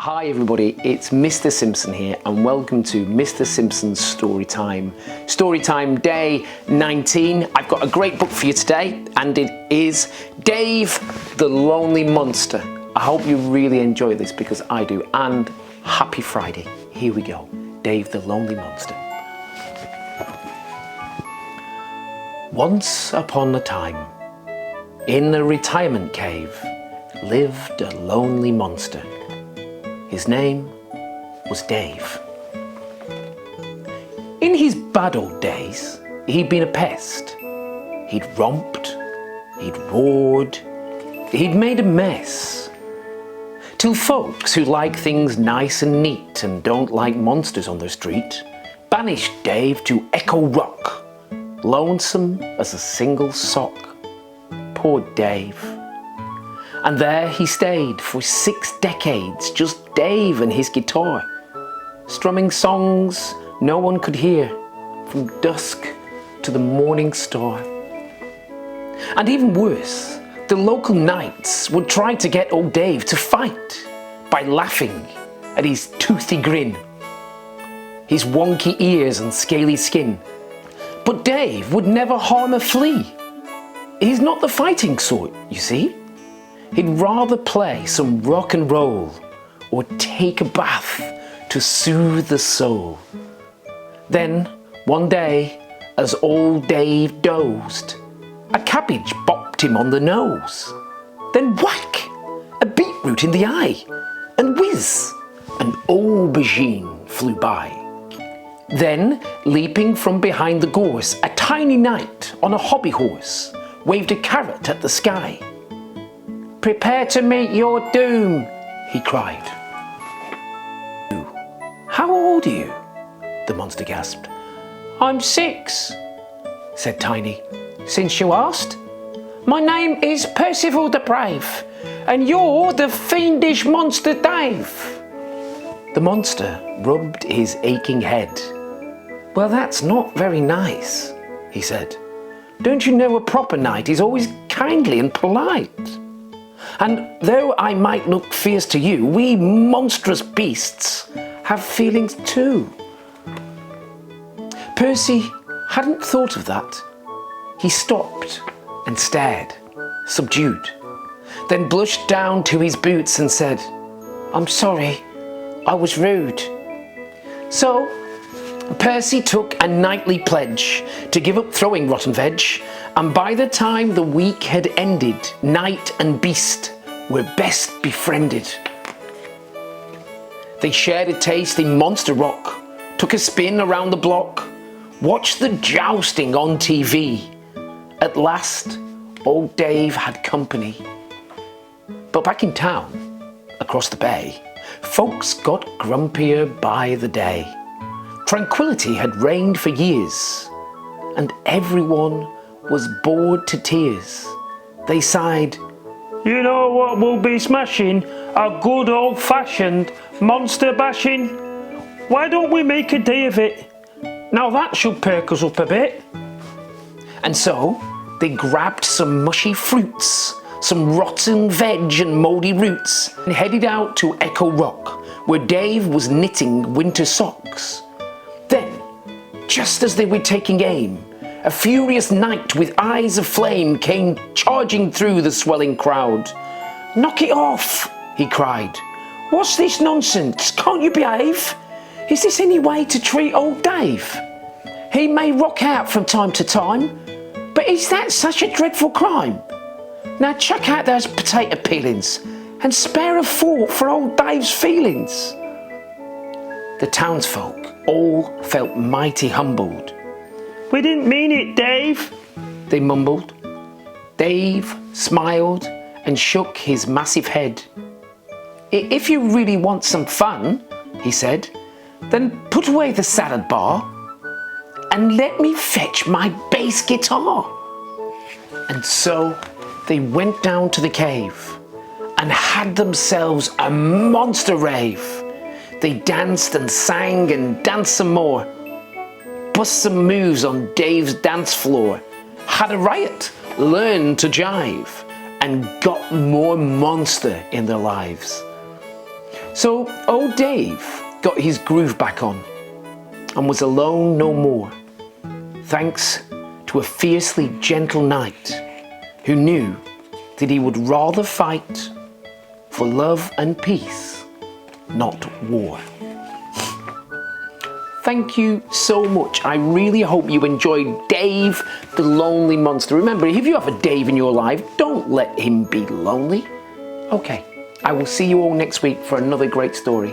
Hi everybody, it's Mr. Simpson here and welcome to Mr. Simpson's Storytime. Storytime day 19. I've got a great book for you today and it is Dave the Lonely Monster. I hope you really enjoy this because I do, and happy Friday. Here we go, Dave the Lonely Monster. Once upon a time, in a retirement cave, lived a lonely monster. His name was Dave. In his bad old days, he'd been a pest. He'd romped, he'd roared, he'd made a mess. Till folks who like things nice and neat and don't like monsters on their street banished Dave to Echo Rock, lonesome as a single sock. Poor Dave. And there he stayed for 6 decades, just Dave and his guitar, strumming songs no one could hear from dusk to the morning star. And even worse, the local knights would try to get old Dave to fight by laughing at his toothy grin, his wonky ears and scaly skin. But Dave would never harm a flea. He's not the fighting sort, you see. He'd rather play some rock and roll or take a bath to soothe the soul. Then, one day, as old Dave dozed, a cabbage bopped him on the nose. Then whack! A beetroot in the eye, and whiz! An aubergine flew by. Then, leaping from behind the gorse, a tiny knight on a hobby horse waved a carrot at the sky. "Prepare to meet your doom," he cried. "How old are you?" the monster gasped. "I'm 6, said Tiny. "Since you asked, my name is Percival the Brave, and you're the fiendish monster Dave." The monster rubbed his aching head. "Well, that's not very nice," he said. "Don't you know a proper knight is always kindly and polite? And though I might look fierce to you, we monstrous beasts have feelings too." Percy hadn't thought of that. He stopped and stared, subdued, then blushed down to his boots and said, "I'm sorry, I was rude." So Percy took a knightly pledge to give up throwing rotten veg, and by the time the week had ended, knight and beast were best befriended. They shared a taste in Monster Rock, took a spin around the block, watched the jousting on TV. At last, old Dave had company. But back in town, across the bay, folks got grumpier by the day. Tranquility had reigned for years, and everyone was bored to tears. They sighed, "You know what we'll be smashing? A good old-fashioned monster bashing. Why don't we make a day of it? Now that should perk us up a bit." And so they grabbed some mushy fruits, some rotten veg and mouldy roots, and headed out to Echo Rock, where Dave was knitting winter socks. Then, just as they were taking aim, a furious knight with eyes of flame came charging through the swelling crowd. "Knock it off!" he cried. "What's this nonsense? Can't you behave? Is this any way to treat old Dave? He may rock out from time to time, but is that such a dreadful crime? Now chuck out those potato peelings and spare a thought for old Dave's feelings." The townsfolk all felt mighty humbled. "We didn't mean it, Dave," they mumbled. Dave smiled and shook his massive head. "If you really want some fun," he said, "then put away the salad bar and let me fetch my bass guitar." And so they went down to the cave and had themselves a monster rave. They danced and sang and danced some more, bust some moves on Dave's dance floor, had a riot, learned to jive, and got more monster in their lives. So old Dave got his groove back on and was alone no more, thanks to a fiercely gentle knight who knew that he would rather fight for love and peace, not war. Thank you so much. I really hope you enjoyed Dave the Lonely Monster. Remember, if you have a Dave in your life, don't let him be lonely. Okay, I will see you all next week for another great story.